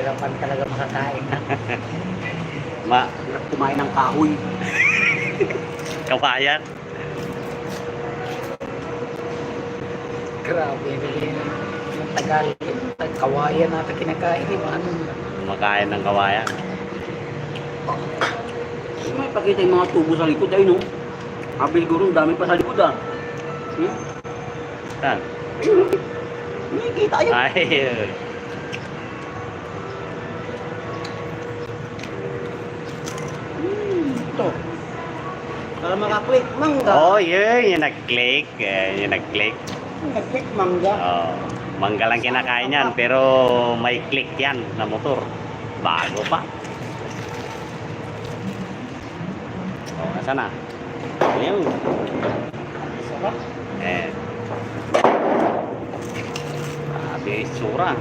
nahihirapan talaga makakain na. Kumain ng kahoy. Kawayan. Grabe, yung tagal, kawayan natin kinakain, ano. Kumakain ng kawayan. May pakita yung mga tubo sa likod. Ayun, no? Sabi siguro, dami pa sa likod, ah. Saan? May kita yun. Ay, Ito. Para makaklik, mangga. oh, yun. Yung nag-click. Yung nag-click. Nag-click, mangga. Oh, mangga lang kinakain yan. Pero may click yan na motor. Bago pa. Oh, nasa na? Ayun. Sarap. Grabe itsura.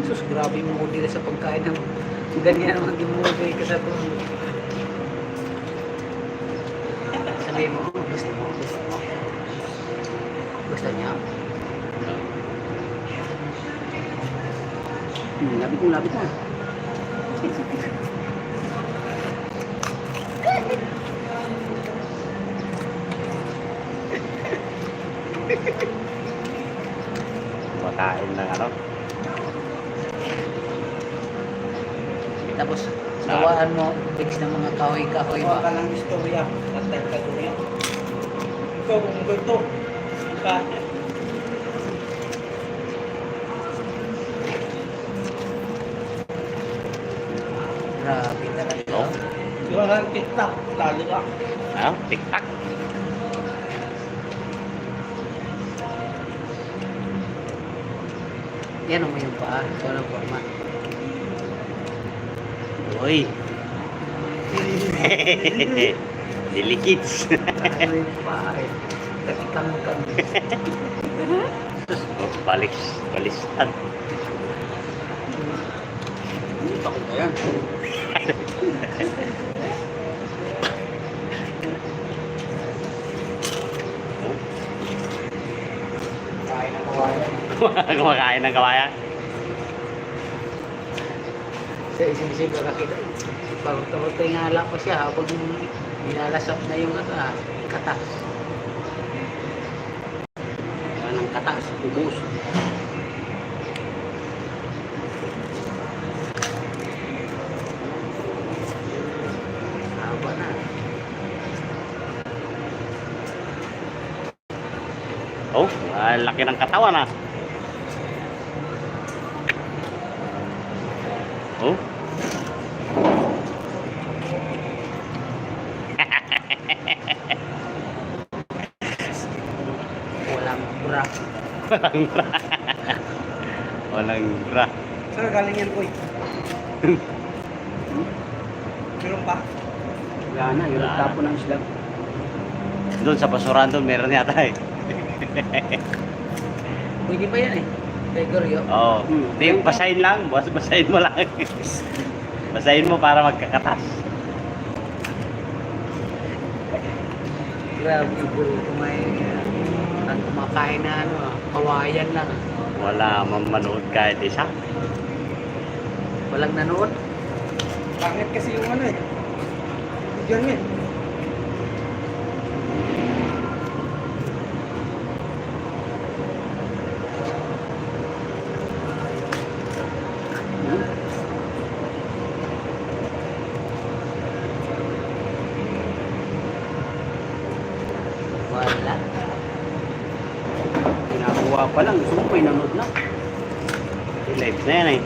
Sus, grabe yung mood nila sa pagkain ng ganyan naman yung mood ka sa ito. Sabihin mo, gusto mo. Gusto niya? Labit mo. Makain ng ano. Tapos, gawaan mo, fix ng mga kahoy-kahoy Gawa ka ba? ng istorya at kategorya. Ikaw kung ganito. Grabe talaga. No? Gawa ka ng tiktak. Talo ka. Ah, tiktak. Yan mo yung paa, walang forma. Uy. Dili kids. Ano yung paa eh. Kakikang-kang. Baliktad. Hindi pa kita yan. Kain ng kawayan. Kumakain ng kawayan. Sa isip-isip kakakita. Bago-tago nga lang pa siya habang nilalasap na yung katas. Yan ang katas, ubos. Haba na. Oh, laki ng katawan ah. Oh. Walang bra. Walang bra. Walang bra. Saan galing yan, boy? Meron pa? Wala na, yung Wala nagtapo ng isla. Doon sa basuran doon meron yata eh. Pwede ba yan eh? Gregorio. Oh, hindi basahin lang, basahin mo lang. Basahin mo para magkakatas. Grabe po. Ang kumakain na kawayan lang. Wala mamanood kahit isa. Walang nanood. Pangit kasi yung ano eh. Diyan eh. Wala. Ginagawa pa lang, gusto mo may nanood na. Live na yan eh.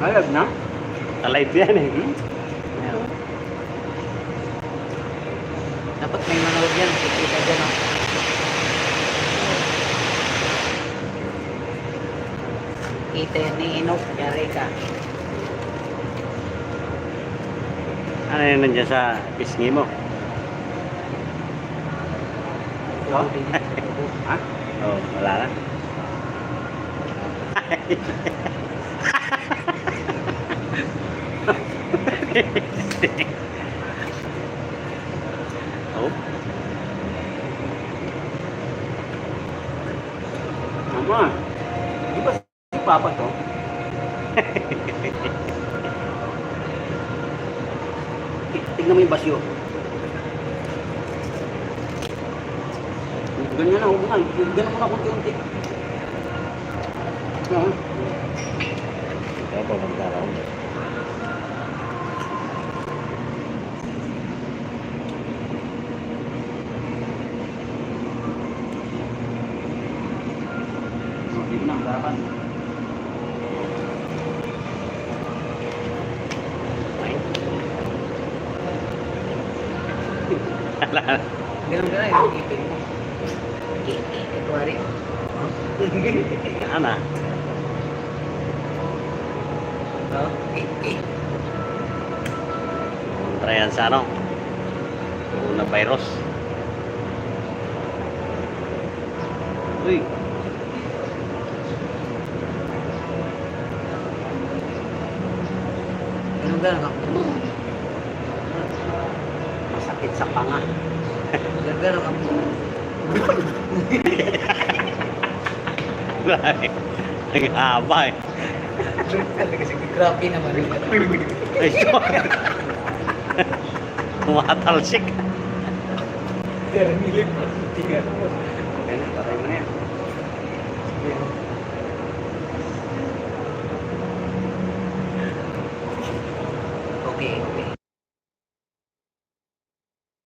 Alam na? Live yan eh. Meron. Dapat may manood yan. Kikita dyan oh. Kita yan ni Inok. Yari ka. Ano yun nandiyan sa pisngi mo? Oh? Ha? Oh, wala na. Oh. Ma, di ba si Papa to? Tignan mo yung basyo. Ganyan na, huwag na. Ganyan mo na kunti-unti. Ah. Kaya po, magdaraw. Dito na, harapan. Ganun ka na yung ipin mo. Katuwari. Ana. Oh, Kontra yan sa ano? Coronavirus. Uy, ganun ka na. masakit sa panga. Ganun ka. Grabe. Ang haba eh. Kasi grabe naman rin. Ay, sorry. Tumatalsik. Pero nilip. Tingnan mo. Okay na, patay mo na yan.